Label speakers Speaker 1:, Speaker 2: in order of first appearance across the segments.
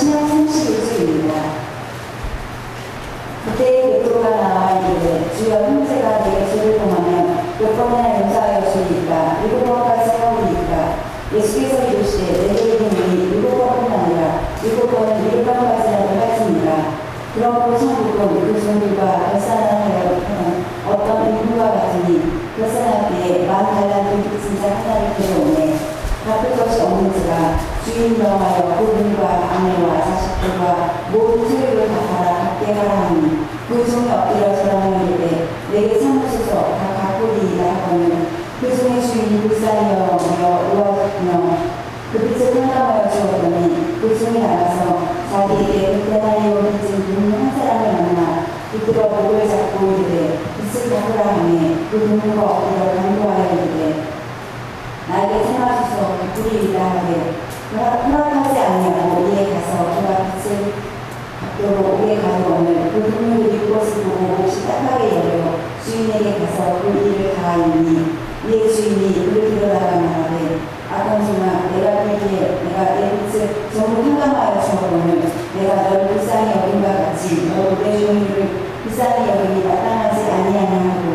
Speaker 1: 신앙 31주입니다. 그때 베드로가 나와 이르되 주여 형제가 내게 죄를 범하면 몇 번이나 용서하여 주리이까 7번까지 하오리이까 예수께서 이르시되 내게 이르노니 7번뿐 아니라 7번은 7번까지라도 할지니라. 그러므로 천국은 그 종들과 결산하여 어떤 인물과 같으니 결산할 때에 10,000달란트 빚진 자 하나를 데려오매 갚을 것이 없는지라 주인 명하여 그분과 아내와 자식들과 모든 소유를 갚아라 갚게 하라 하니 그 종이 엎드려 절하며 이르되 내게 참으소서 다 갚으리이다 하거늘 그 종의 주인이 불쌍히 여겨 우어며 그 빚을 탕감하여 주었더니 그 종이 나가서 자기에게 그때 나이로 빚진 한 사람을 만나 이끌어 목을 잡고 이르되 빚을 갚으라 하니 그 누군가 엎드려 간구하여 이르되 나에게 참아주소 갚으리이다 하되 허락하지 아니하고 이에 가서 그가 빚을 갚도록 오게 가져오늘 그 눈물을 입것을 보고 몹시 딱하게 여겨 주인에게 가서 그 일을 다하니 이에 주인이 그를 데려다가 말하되 아건소나 내가 보기에 내가 내 빚을 전부 탕감하여 주었거늘 내가 너를 불쌍히 여긴 바 같이 너도 내 종이를 불쌍히 여기니 마땅하지 아니하냐 하고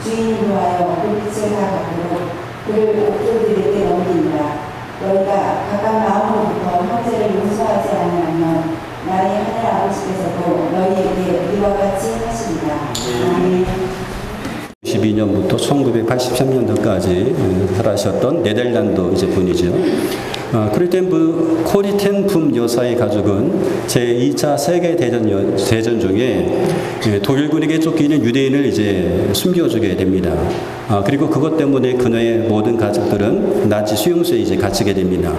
Speaker 1: 주인이 노하여 그 빚을 다 갚도록 그를 옥졸들에게 넘기니라. 너희가 각각 마음으로부터 형제를 용서하지 않으면 나의 하늘 아버지께서도 너희에게 이와 같이 하시리라. 아멘.
Speaker 2: 92년부터 1983년도까지 살아셨던 네덜란드 분이죠. 코리텐붐 여사의 가족은 제2차 세계대전 중에 독일군에게 쫓기는 유대인을 숨겨주게 됩니다. 그리고 그것 때문에 그녀의 모든 가족들은 나치 수용소에 갇히게 됩니다.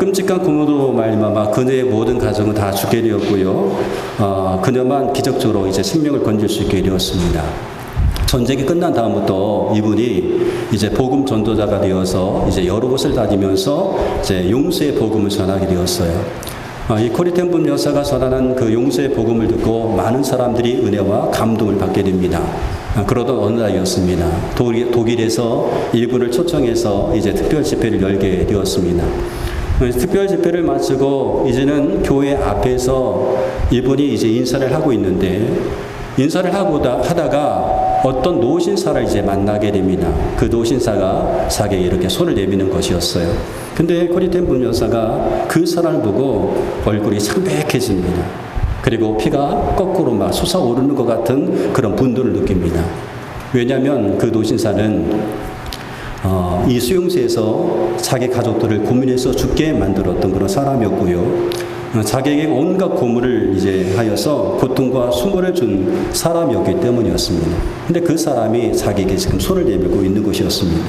Speaker 2: 끔찍한 고문으로 말미암아 그녀의 모든 가족은 다 죽게 되었고요. 그녀만 기적적으로 생명을 건질 수 있게 되었습니다. 전쟁이 끝난 다음부터 이분이 복음 전도자가 되어서 여러 곳을 다니면서 용서의 복음을 전하게 되었어요. 이 코리텐붐 여사가 전하는 그 용서의 복음을 듣고 많은 사람들이 은혜와 감동을 받게 됩니다. 그러던 어느 날이었습니다. 독일에서 일부를 초청해서 특별 집회를 열게 되었습니다. 특별 집회를 마치고 이제는 교회 앞에서 이분이 인사를 하고 있는데 인사를 하다가 어떤 노신사를 만나게 됩니다. 그 노신사가 자기에게 이렇게 손을 내미는 것이었어요. 근데 코리텐붐 여사가 그 사람을 보고 얼굴이 창백해집니다. 그리고 피가 거꾸로 막 솟아오르는 것 같은 그런 분노를 느낍니다. 왜냐하면 그 노신사는 이 수용소에서 자기 가족들을 고문해서 죽게 만들었던 그런 사람이었고요. 자기에게 온갖 고문을 하여서 고통과 수모를 준 사람이었기 때문이었습니다. 근데 그 사람이 자기에게 지금 손을 내밀고 있는 것이었습니다.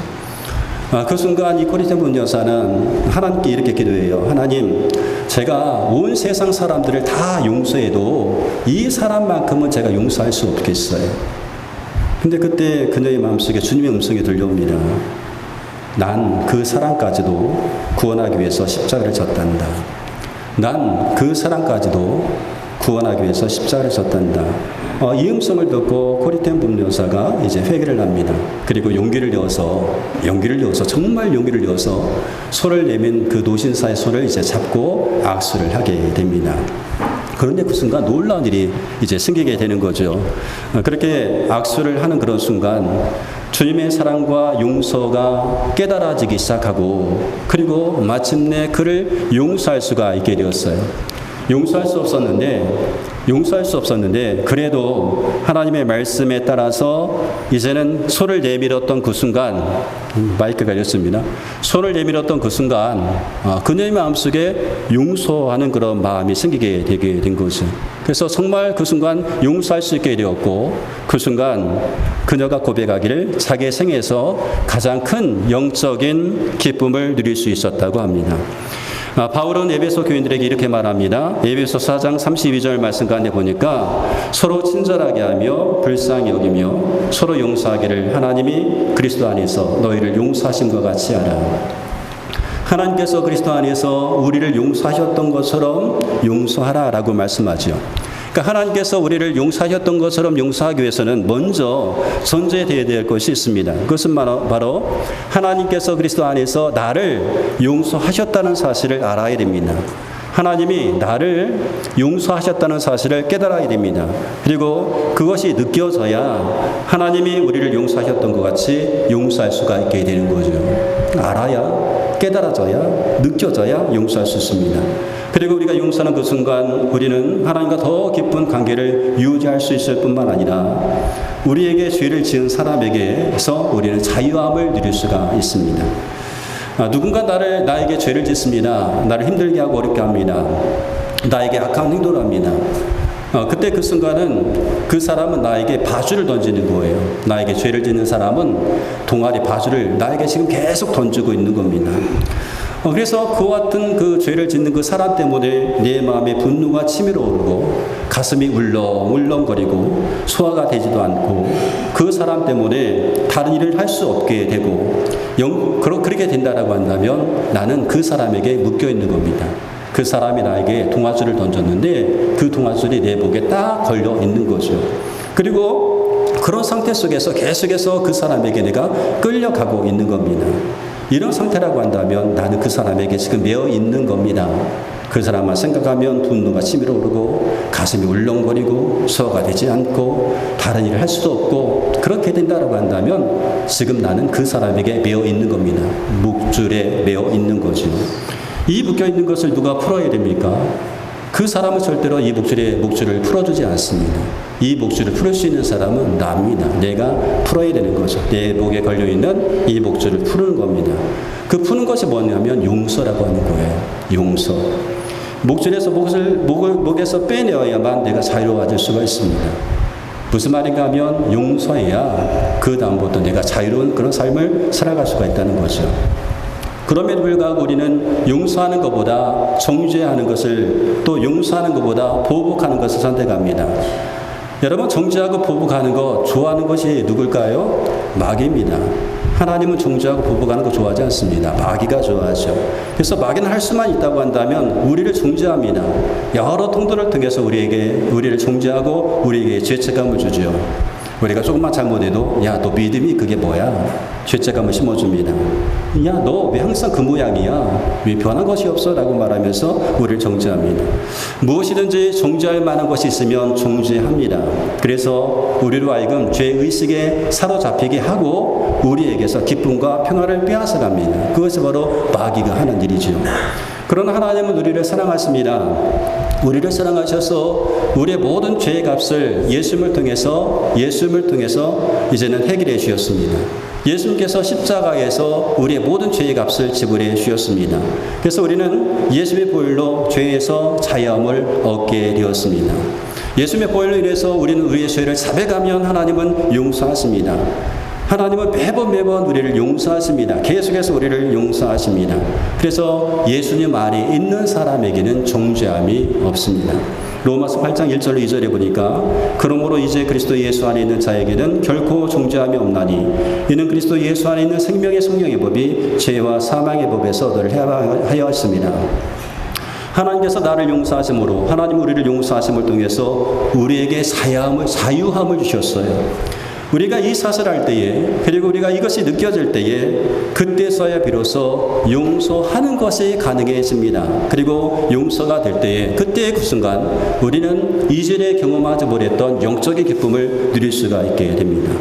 Speaker 2: 그 순간 이 코리텐붐 여사는 하나님께 이렇게 기도해요. 하나님, 제가 온 세상 사람들을 다 용서해도 이 사람만큼은 제가 용서할 수 없겠어요. 근데 그때 그녀의 마음속에 주님의 음성이 들려옵니다. 난 그 사람까지도 구원하기 위해서 십자가를 졌단다. 난 그 사람까지도 구원하기 위해서 십자가를 졌단다. 이 음성을 듣고 코리텐붐 여사가 회개를 합니다. 그리고 용기를 내어서 정말 용기를 내어서 손을 내민 그 노신사의 손을 잡고 악수를 하게 됩니다. 그런데 그 순간 놀라운 일이 생기게 되는 거죠. 그렇게 악수를 하는 그런 순간 주님의 사랑과 용서가 깨달아지기 시작하고 그리고 마침내 그를 용서할 수가 있게 되었어요. 용서할 수 없었는데 그래도 하나님의 말씀에 따라서 이제는 손을 내밀었던 그 순간 마이크가 열렸습니다. 손을 내밀었던 그 순간 그녀의 마음속에 용서하는 그런 마음이 생기게 되게 된 거죠. 그래서 정말 그 순간 용서할 수 있게 되었고 그 순간 그녀가 고백하기를 자기의 생에서 가장 큰 영적인 기쁨을 누릴 수 있었다고 합니다. 바울은 에베소 교인들에게 이렇게 말합니다. 에베소 4장 32절 말씀 가운데 보니까 서로 친절하게 하며 불쌍히 여기며 서로 용서하기를 하나님이 그리스도 안에서 너희를 용서하신 것 같이 하라. 하나님께서 그리스도 안에서 우리를 용서하셨던 것처럼 용서하라라고 말씀하죠. 그러니까 하나님께서 우리를 용서하셨던 것처럼 용서하기 위해서는 먼저 전제되어야 될 것이 있습니다. 그것은 바로 하나님께서 그리스도 안에서 나를 용서하셨다는 사실을 알아야 됩니다. 하나님이 나를 용서하셨다는 사실을 깨달아야 됩니다. 그리고 그것이 느껴져야 하나님이 우리를 용서하셨던 것 같이 용서할 수가 있게 되는 거죠. 알아야, 깨달아져야, 느껴져야 용서할 수 있습니다. 그리고 우리가 용서하는 그 순간 우리는 하나님과 더 깊은 관계를 유지할 수 있을 뿐만 아니라 우리에게 죄를 지은 사람에게서 우리는 자유함을 누릴 수가 있습니다. 누군가 나에게 죄를 짓습니다. 나를 힘들게 하고 어렵게 합니다. 나에게 악한 행동을 합니다. 그때 그 순간은 그 사람은 나에게 바주를 던지는 거예요. 나에게 죄를 짓는 사람은 동아리 바주를 나에게 지금 계속 던지고 있는 겁니다. 그래서 그와 같은 그 죄를 짓는 그 사람 때문에 내 마음에 분노가 치밀어 오르고 가슴이 울렁울렁거리고 소화가 되지도 않고 그 사람 때문에 다른 일을 할 수 없게 되고 그렇게 된다라고 한다면 나는 그 사람에게 묶여 있는 겁니다. 그 사람이 나에게 동아줄을 던졌는데 그 동아줄이 내 목에 딱 걸려 있는 거죠. 그리고 그런 상태 속에서 계속해서 그 사람에게 내가 끌려가고 있는 겁니다. 이런 상태라고 한다면 나는 그 사람에게 지금 매여 있는 겁니다. 그 사람만 생각하면 분노가 치밀어 오르고 가슴이 울렁거리고 소화가 되지 않고 다른 일을 할 수도 없고 그렇게 된다고 한다면 지금 나는 그 사람에게 매여 있는 겁니다. 목줄에 매여 있는 거죠. 이 묶여 있는 것을 누가 풀어야 됩니까? 그 사람은 절대로 이 목줄을 풀어주지 않습니다. 이 목줄을 풀을 수 있는 사람은 나입니다. 내가 풀어야 되는 거죠. 내 목에 걸려있는 이 목줄을 푸는 겁니다. 그 푸는 것이 뭐냐면 용서라고 하는 거예요. 용서. 목줄에서 목에서 빼내어야만 내가 자유로워질 수가 있습니다. 무슨 말인가 하면 용서해야 그 다음부터 내가 자유로운 그런 삶을 살아갈 수가 있다는 거죠. 그럼에도 불구하고 우리는 용서하는 것보다 정죄하는 것을 또 용서하는 것보다 보복하는 것을 선택합니다. 여러분 정죄하고 보복하는 거 좋아하는 것이 누굴까요? 마귀입니다. 하나님은 정죄하고 보복하는 거 좋아하지 않습니다. 마귀가 좋아하죠. 그래서 마귀는 할 수만 있다고 한다면 우리를 정죄합니다. 여러 통로를 통해서 우리를 정죄하고 우리에게 죄책감을 주죠. 우리가 조금만 잘못해도 야, 너 믿음이 그게 뭐야? 죄책감을 심어줍니다. 야, 너 왜 항상 그 모양이야? 왜 변한 것이 없어? 라고 말하면서 우리를 정죄합니다. 무엇이든지 정죄할 만한 것이 있으면 정죄합니다. 그래서 우리로 하여금 죄의식에 사로잡히게 하고 우리에게서 기쁨과 평화를 빼앗아갑니다. 그것이 바로 마귀가 하는 일이죠. 그러나 하나님은 우리를 사랑하십니다. 우리를 사랑하셔서 우리의 모든 죄의 값을 예수님을 통해서 이제는 해결해 주셨습니다. 예수님께서 십자가에서 우리의 모든 죄의 값을 지불해 주셨습니다. 그래서 우리는 예수님의 보혈로 죄에서 자유함을 얻게 되었습니다. 예수님의 보혈로 인해서 우리는 우리의 죄를 자백하면 하나님은 용서하십니다. 하나님은 매번 우리를 용서하십니다. 계속해서 우리를 용서하십니다. 그래서 예수님 안에 있는 사람에게는 정죄함이 없습니다. 로마서 8장 1절 2절에 보니까 그러므로 이제 그리스도 예수 안에 있는 자에게는 결코 정죄함이 없나니 이는 그리스도 예수 안에 있는 생명의 성령의 법이 죄와 사망의 법에서 너를 해하였습니다. 하나님께서 나를 용서하심으로 하나님 우리를 용서하심을 통해서 우리에게 자유함을 주셨어요. 우리가 이 사실을 할 때에 그리고 우리가 이것이 느껴질 때에 그때서야 비로소 용서하는 것이 가능해집니다. 그리고 용서가 될 때에 그때의 그 순간 우리는 이전에 경험하지 못했던 영적인 기쁨을 누릴 수가 있게 됩니다.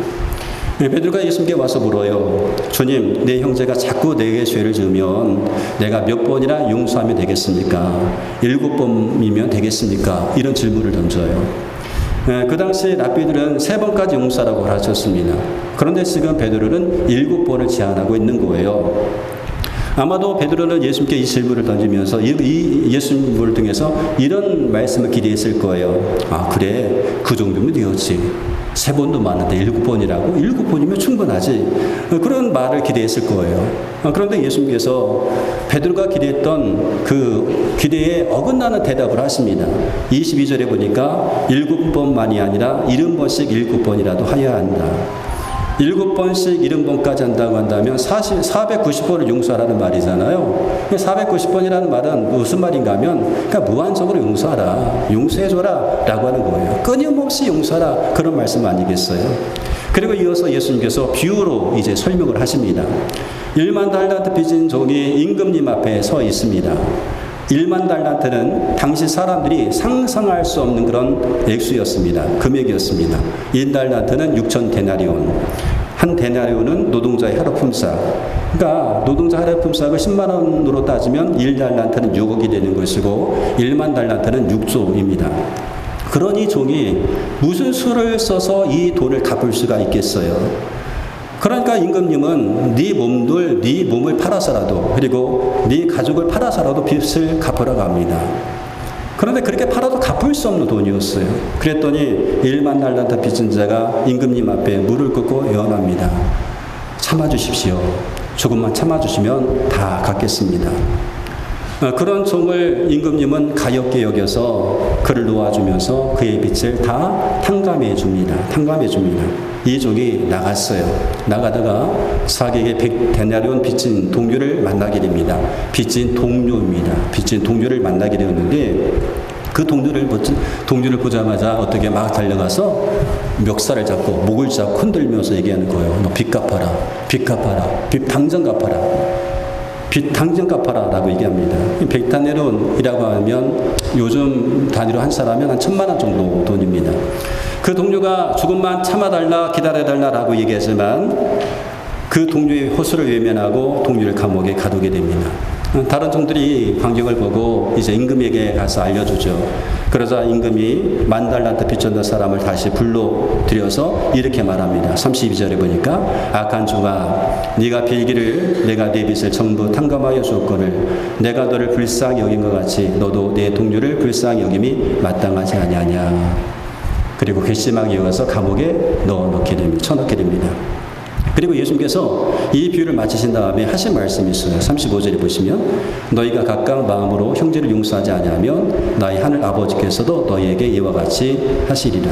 Speaker 2: 베드로가 예수님께 와서 물어요. 주님, 내 형제가 자꾸 내게 죄를 지으면 내가 몇 번이나 용서하면 되겠습니까? 7번이면 되겠습니까? 이런 질문을 던져요. 그 당시 랍비들은 3번까지 용서라고 가르쳤습니다. 그런데 지금 베드로는 7번을 제안하고 있는 거예요. 아마도 베드로는 예수님께 이 질문을 던지면서 이 예수님을 통해서 이런 말씀을 기대했을 거예요. 아, 그래, 그 정도면 되었지. 3번도 많은데 7번이라고? 7번이면 충분하지. 그런 말을 기대했을 거예요. 그런데 예수님께서 베드로가 기대했던 그 기대에 어긋나는 대답을 하십니다. 22절에 보니까 7번만이 아니라 70번씩 7번이라도 하여야 한다. 7번씩 70번까지 한다고 한다면 사실 490번을 용서하라는 말이잖아요. 490번이라는 말은 무슨 말인가 하면 그러니까 무한적으로 용서하라, 용서해줘라 라고 하는 거예요. 끊임없이 용서하라, 그런 말씀 아니겠어요? 그리고 이어서 예수님께서 비유로 이제 설명을 하십니다. 1만 달란트 빚진 종이 임금님 앞에 서 있습니다. 1만 달란트는 당시 사람들이 상상할 수 없는 그런 액수였습니다. 금액이었습니다. 1달란트는 6천 데나리온. 한 데나리온은 노동자의 하루 품삯. 그러니까 노동자 하루 품삯을 10만 원으로 따지면 1달란트는 6억이 되는 것이고 1만 달란트는 6조입니다. 그러니 종이 무슨 수를 써서 이 돈을 갚을 수가 있겠어요? 그러니까 임금님은 네 몸을 팔아서라도 그리고 네 가족을 팔아서라도 빚을 갚으라고 합니다. 그런데 그렇게 팔아도 갚을 수 없는 돈이었어요. 그랬더니 1만 달란트 빚진 자가 임금님 앞에 무릎 꿇고 애원합니다. 참아주십시오. 조금만 참아주시면 다 갚겠습니다. 그런 종을 임금님은 가엾게 여겨서 그를 놓아주면서 그의 빚을 다 탕감해 줍니다. 이 종이 나갔어요. 나가다가 자기에게 100데나리온 빚진 동료를 만나게 됩니다. 빚진 동료를 만나게 되었는데 그 동료를 보자마자 어떻게 막 달려가서 멱살을 잡고 목을 잡고 흔들면서 얘기하는 거예요. 너 빚 갚아라. 빚 당장 갚아라. 빚 당장 갚아라라고 얘기합니다. 100데나리온이라고 하면 요즘 단위로 한 사람은 한 1,000만 원 정도 돈입니다. 그 동료가 조금만 참아달라 기다려달라라고 얘기하지만 그 동료의 호소를 외면하고 동료를 감옥에 가두게 됩니다. 다른 종들이 광경을 보고 이제 임금에게 가서 알려주죠. 그러자 임금이 1만 달란트 빚졌는 사람을 다시 불러들여서 이렇게 말합니다. 32절에 보니까 악한 종아 네가 빌기를 내가 네 빚을 전부 탕감하여 주었거늘 내가 너를 불쌍히 여긴 것 같이 너도 내 동료를 불쌍히 여김이 마땅하지 아니하냐. 그리고 괘씸하게 여겨서 감옥에 쳐넣게 됩니다. 그리고 예수님께서 이 비유를 마치신 다음에 하신 말씀이 있어요. 35절에 보시면 너희가 각각 마음으로 형제를 용서하지 아니하면 나의 하늘 아버지께서도 너희에게 이와 같이 하시리라.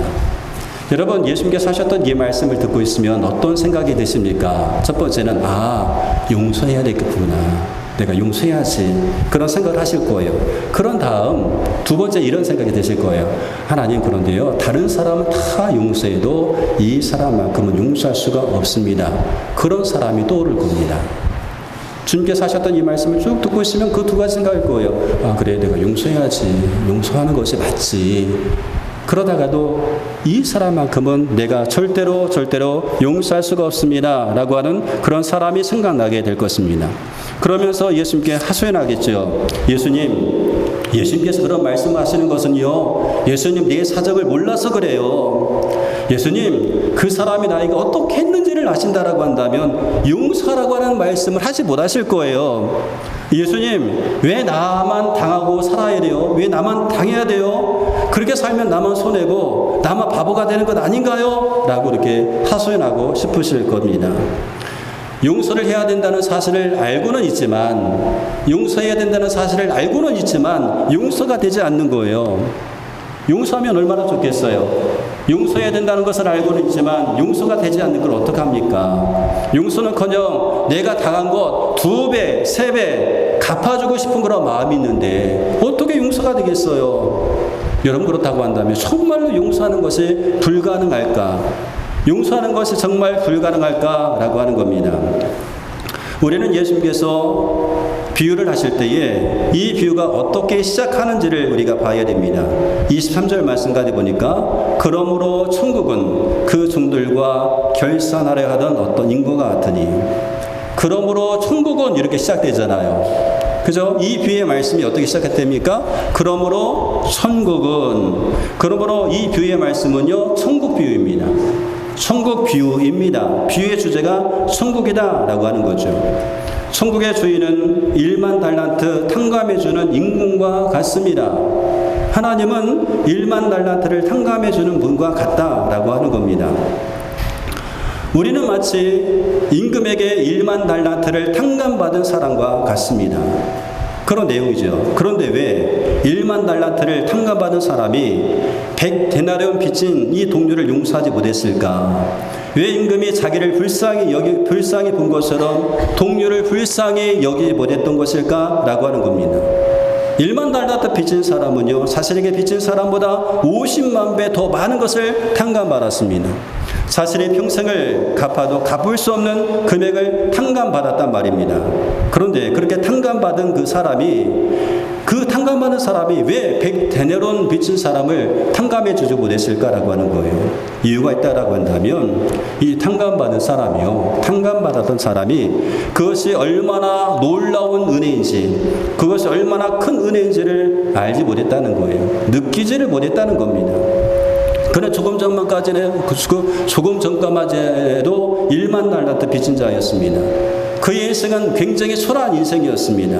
Speaker 2: 여러분 예수님께서 하셨던 이 말씀을 듣고 있으면 어떤 생각이 드십니까? 첫 번째는 용서해야 되겠구나. 내가 용서해야지. 그런 생각을 하실 거예요. 그런 다음 두 번째 이런 생각이 드실 거예요. 하나님 그런데요. 다른 사람은 다 용서해도 이 사람만큼은 용서할 수가 없습니다. 그런 사람이 떠오를 겁니다. 주님께서 하셨던 이 말씀을 쭉 듣고 있으면 그 두 가지 생각일 거예요. 그래 내가 용서해야지. 용서하는 것이 맞지. 그러다가도 이 사람만큼은 내가 절대로 용서할 수가 없습니다 라고 하는 그런 사람이 생각나게 될 것입니다. 그러면서 예수님께 하소연하겠죠. 예수님께서 그런 말씀하시는 것은요, 예수님 내 사정을 몰라서 그래요. 예수님 그 사람이 나에게 어떻게 했는지를 아신다라고 한다면 용서하라고 하는 말씀을 하지 못하실 거예요. 예수님 왜 나만 당하고 살아야 돼요? 왜 나만 당해야 돼요? 그렇게 살면 나만 손해고 나만 바보가 되는 것 아닌가요? 라고 이렇게 하소연하고 싶으실 겁니다. 용서를 해야 된다는 사실을 알고는 있지만 용서가 되지 않는 거예요. 용서하면 얼마나 좋겠어요. 용서해야 된다는 것을 알고는 있지만 용서가 되지 않는 걸 어떡합니까? 용서는커녕 내가 당한 것 2배, 3배 갚아주고 싶은 그런 마음이 있는데 어떻게 용서가 되겠어요? 여러분 그렇다고 한다면 정말로 용서하는 것이 불가능할까? 용서하는 것이 정말 불가능할까라고 하는 겁니다. 우리는 예수님께서 비유를 하실 때에 이 비유가 어떻게 시작하는지를 우리가 봐야 됩니다. 23절 말씀까지 보니까 그러므로 천국은 그 종들과 결산하려 하던 어떤 인고가 같으니 그러므로 천국은 이렇게 시작되잖아요. 그죠? 이 비유의 말씀이 어떻게 시작했답니까? 그러므로 이 비유의 말씀은요 천국 비유입니다. 천국 비유입니다. 비유의 주제가 천국이다라고 하는 거죠. 천국의 주인은 1만 달란트 탕감해주는 임금과 같습니다. 하나님은 1만 달란트를 탕감해주는 분과 같다라고 하는 겁니다. 우리는 마치 임금에게 1만 달란트를 탕감받은 사람과 같습니다. 그런 내용이죠. 그런데 왜 1만 달란트를 탕감받은 사람이 100데나리온 빚진 이 동료를 용서하지 못했을까? 왜 임금이 자기를 불쌍히 본 것처럼 동료를 불쌍히 여기지 못했던 것일까? 라고 하는 겁니다. 1만 달란트 빚진 사람은요, 자신에게 빚진 사람보다 50만 배 더 많은 것을 탕감받았습니다. 자신의 평생을 갚아도 갚을 수 없는 금액을 탕감받았단 말입니다. 그런데 그렇게 탕감받은 그 탕감받은 사람이 왜 100데나리온 빚진 사람을 탕감해 주지 못했을까라고 하는 거예요. 이유가 있다라고 한다면 이 탕감받은 탕감받았던 사람이 그것이 얼마나 놀라운 은혜인지, 그것이 얼마나 큰 은혜인지를 알지 못했다는 거예요. 느끼지를 못했다는 겁니다. 그는 조금 전까지는 1만 달란트 빚진 자였습니다. 그의 인생은 굉장히 초라한 인생이었습니다.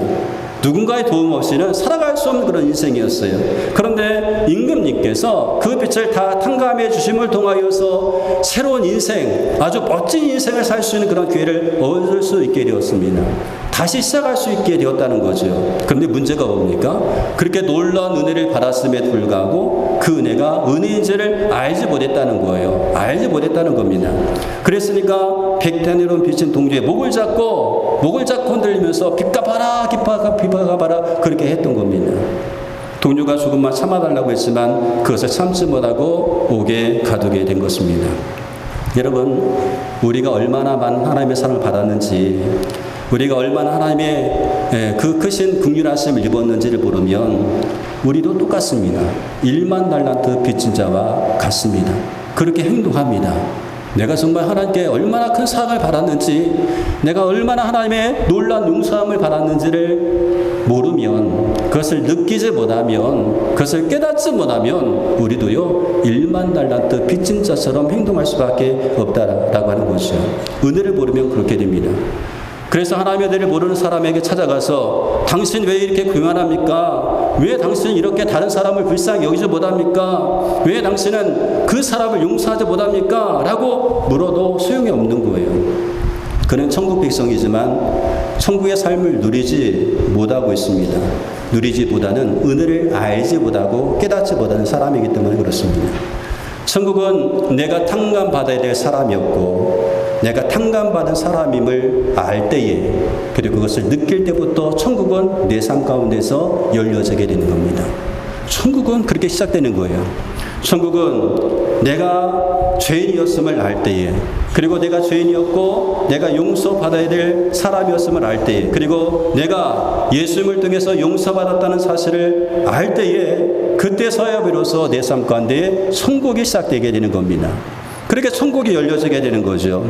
Speaker 2: 누군가의 도움 없이는 살아갈 수 없는 그런 인생이었어요. 그런데 임금님께서 그 빚을 다 탕감해 주심을 통하여서 새로운 인생, 아주 멋진 인생을 살 수 있는 그런 기회를 얻을 수 있게 되었습니다. 다시 시작할 수 있게 되었다는 거죠. 그런데 문제가 뭡니까? 그렇게 놀라운 은혜를 받았음에도 불구하고 그 은혜가 은혜인지를 알지 못했다는 거예요. 알지 못했다는 겁니다. 그랬으니까 100데나리온 빚진 동료의 목을 잡고 흔들리면서 빚갚아라 그렇게 했던 겁니다. 동료가 조금만 참아달라고 했지만 그것을 참지 못하고 옥에 가두게 된 것입니다. 여러분, 우리가 얼마나 많은 하나님의 사랑을 받았는지, 우리가 얼마나 하나님의 그 크신 긍휼하심을 입었는지를 모르면 우리도 똑같습니다. 1만 달란트 빚진 자와 같습니다. 그렇게 행동합니다. 내가 정말 하나님께 얼마나 큰 사랑을 받았는지, 내가 얼마나 하나님의 놀라운 용서함을 받았는지를 모르면, 그것을 느끼지 못하면, 그것을 깨닫지 못하면 우리도요 1만 달란트 빚진 자처럼 행동할 수밖에 없다라고 하는 것이죠. 은혜를 모르면 그렇게 됩니다. 그래서 하나님의 은혜를 모르는 사람에게 찾아가서 당신 왜 이렇게 교만합니까? 왜 당신은 이렇게 다른 사람을 불쌍히 여기지 못합니까? 왜 당신은 그 사람을 용서하지 못합니까? 라고 물어도 소용이 없는 거예요. 그는 천국 백성이지만 천국의 삶을 누리지 못하고 있습니다. 누리지 못하는, 은혜를 알지 못하고 깨닫지 못하는 사람이기 때문에 그렇습니다. 천국은 내가 탕감받아야 될 사람이었고, 내가 탕감받은 사람임을 알 때에, 그리고 그것을 느낄 때부터 천국은 내 삶 가운데서 열려지게 되는 겁니다. 천국은 그렇게 시작되는 거예요. 천국은 내가 죄인이었음을 알 때에, 그리고 내가 죄인이었고 내가 용서받아야 될 사람이었음을 알 때에, 그리고 내가 예수님을 통해서 용서받았다는 사실을 알 때에, 그때서야 비로소 내 삶 가운데 천국이 시작되게 되는 겁니다. 그렇게 천국이 열려지게 되는 거죠.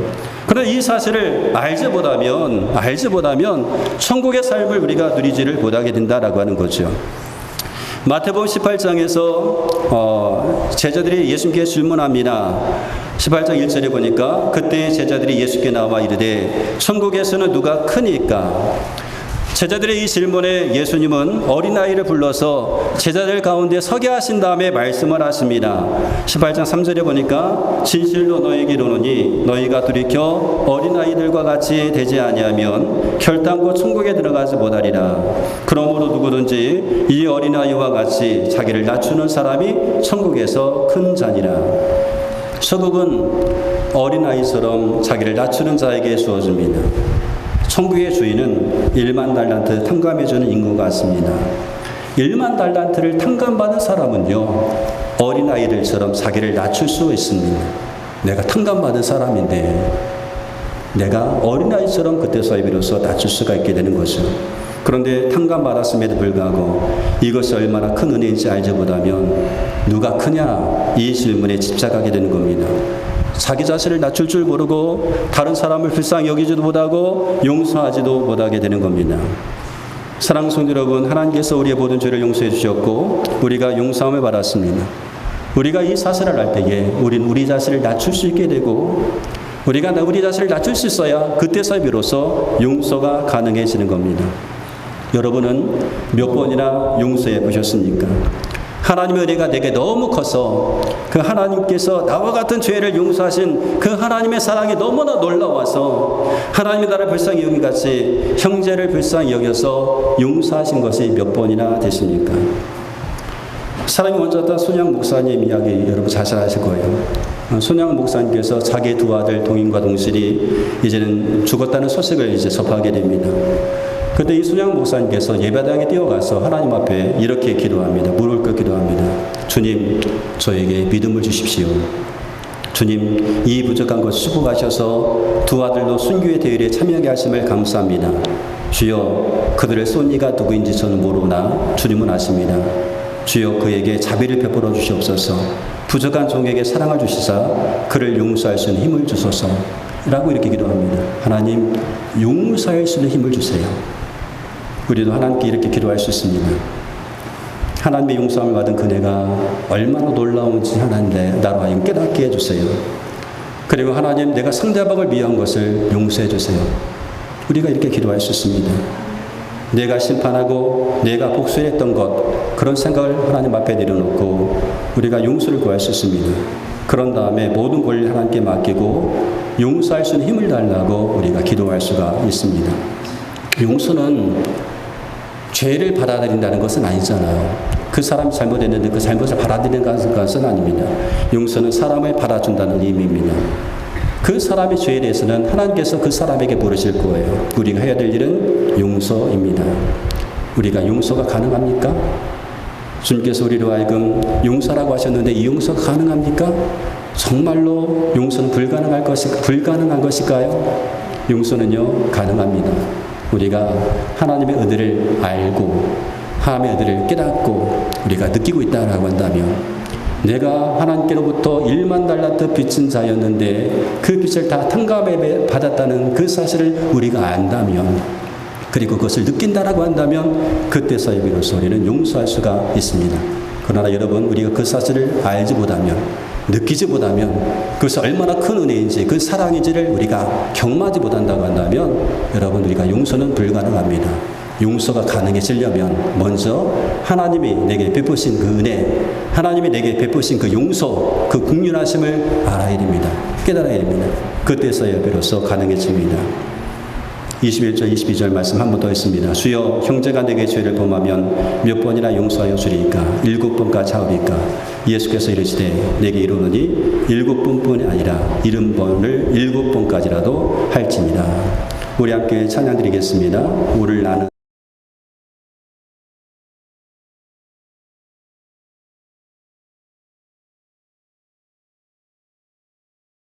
Speaker 2: 그런데 이 사실을 알지 못하면 천국의 삶을 우리가 누리지를 못하게 된다라고 하는 거죠. 마태복음 18장에서 제자들이 예수님께 질문합니다. 18장 1절에 보니까 그때 제자들이 예수께 나와 이르되 천국에서는 누가 크니까? 제자들의 이 질문에 예수님은 어린아이를 불러서 제자들 가운데 서게 하신 다음에 말씀을 하십니다. 18장 3절에 보니까 진실로 너희에게 이르노니 너희가 돌이켜 어린아이들과 같이 되지 아니하면 결단코 천국에 들어가지 못하리라. 그러므로 누구든지 이 어린아이와 같이 자기를 낮추는 사람이 천국에서 큰 자니라. 천국은 어린아이처럼 자기를 낮추는 자에게 주어집니다. 천국의 주인은 1만 달란트 탕감해주는 인구 같습니다. 1만 달란트를 탕감받은 사람은요 어린아이들처럼 자기를 낮출 수 있습니다. 내가 탕감받은 사람인데 내가 어린아이처럼 그때서야 비로소 낮출 수가 있게 되는 거죠. 그런데 탕감받았음에도 불구하고 이것이 얼마나 큰 은혜인지 알지 못하면 누가 크냐 이 질문에 집착하게 되는 겁니다. 자기 자신을 낮출 줄 모르고 다른 사람을 불쌍히 여기지도 못하고 용서하지도 못하게 되는 겁니다. 사랑하는 성도 여러분, 하나님께서 우리의 모든 죄를 용서해 주셨고 우리가 용서함을 받았습니다. 우리가 이 사실을 알 때에 우리는 우리 자신을 낮출 수 있게 되고 우리가 우리 자신을 낮출 수 있어야 그때서 비로소 용서가 가능해지는 겁니다. 여러분은 몇 번이나 용서해 보셨습니까? 하나님의 은혜가 내게 너무 커서 그 하나님께서 나와 같은 죄를 용서하신 그 하나님의 사랑이 너무나 놀라워서 하나님이 나를 불쌍히 여기같이 형제를 불쌍히 여겨서 용서하신 것이 몇 번이나 되십니까? 사랑이 먼저였던 손양 목사님 이야기 여러분 잘 아실 거예요. 손양 목사님께서 자기 두 아들 동인과 동실이 이제는 죽었다는 소식을 이제 접하게 됩니다. 그때 이 손양 목사님께서 예배당에 뛰어가서 하나님 앞에 이렇게 기도합니다. 무릎 꿇고 기도합니다. 주님, 저에게 믿음을 주십시오. 주님, 이 부족한 것 수고하셔서 두 아들로 순교의 대열에 참여하게 하심을 감사합니다. 주여, 그들을 쏜 이가 누구인지 저는 모르나 주님은 아십니다. 주여, 그에게 자비를 베풀어 주시옵소서. 부족한 종에게 사랑을 주시사 그를 용서할 수 있는 힘을 주소서 라고 이렇게 기도합니다. 하나님, 용서할 수 있는 힘을 주세요. 우리도 하나님께 이렇게 기도할 수 있습니다. 하나님의 용서함을 받은 그네가 얼마나 놀라운지 하나님 나로 하여금 깨닫게 해주세요. 그리고 하나님, 내가 상대방을 미워한 것을 용서해 주세요. 우리가 이렇게 기도할 수 있습니다. 내가 심판하고 내가 복수했던 것, 그런 생각을 하나님 앞에 내려놓고 우리가 용서를 구할 수 있습니다. 그런 다음에 모든 권리를 하나님께 맡기고 용서할 수 있는 힘을 달라고 우리가 기도할 수가 있습니다. 용서는 죄를 받아들인다는 것은 아니잖아요. 그 사람이 잘못했는데 그 잘못을 받아들이는 것은 아닙니다. 용서는 사람을 받아준다는 의미입니다. 그 사람의 죄에 대해서는 하나님께서 그 사람에게 물으실 거예요. 우리가 해야 될 일은 용서입니다. 우리가 용서가 가능합니까? 주님께서 우리로 하여금 용서라고 하셨는데 이 용서가 가능합니까? 정말로 용서는 불가능한 것일까요? 용서는요, 가능합니다. 우리가 하나님의 은혜를 알고 하나님의 은혜를 깨닫고 우리가 느끼고 있다라고 한다면, 내가 하나님께로부터 1만 달란트 빚진 자였는데 그 빚을 다 탕감해 받았다는 그 사실을 우리가 안다면, 그리고 그것을 느낀다라고 한다면 그때서야 비로소 우리는 용서할 수가 있습니다. 그러나 여러분, 우리가 그 사실을 알지 못하면, 느끼지 못하면 그것이 얼마나 큰 은혜인지, 그 사랑인지를 우리가 경험하지 못한다고 한다면, 여러분, 우리가 용서는 불가능합니다. 용서가 가능해지려면 먼저 하나님이 내게 베푸신 그 은혜, 하나님이 내게 베푸신 그 용서, 그 국률하심을 알아야 됩니다. 깨달아야 됩니다. 그때서야 비로소 가능해집니다. 21절 22절 말씀 한 번 더 있습니다. 주여, 형제가 내게 죄를 범하면 몇 번이나 용서하여 주리이까? 7번까지 하오리까? 예수께서 이르시되 내게 이르노니 7번뿐이 아니라 70번을 7번까지라도 할지니라. 우리 함께 찬양 드리겠습니다. 우를 나는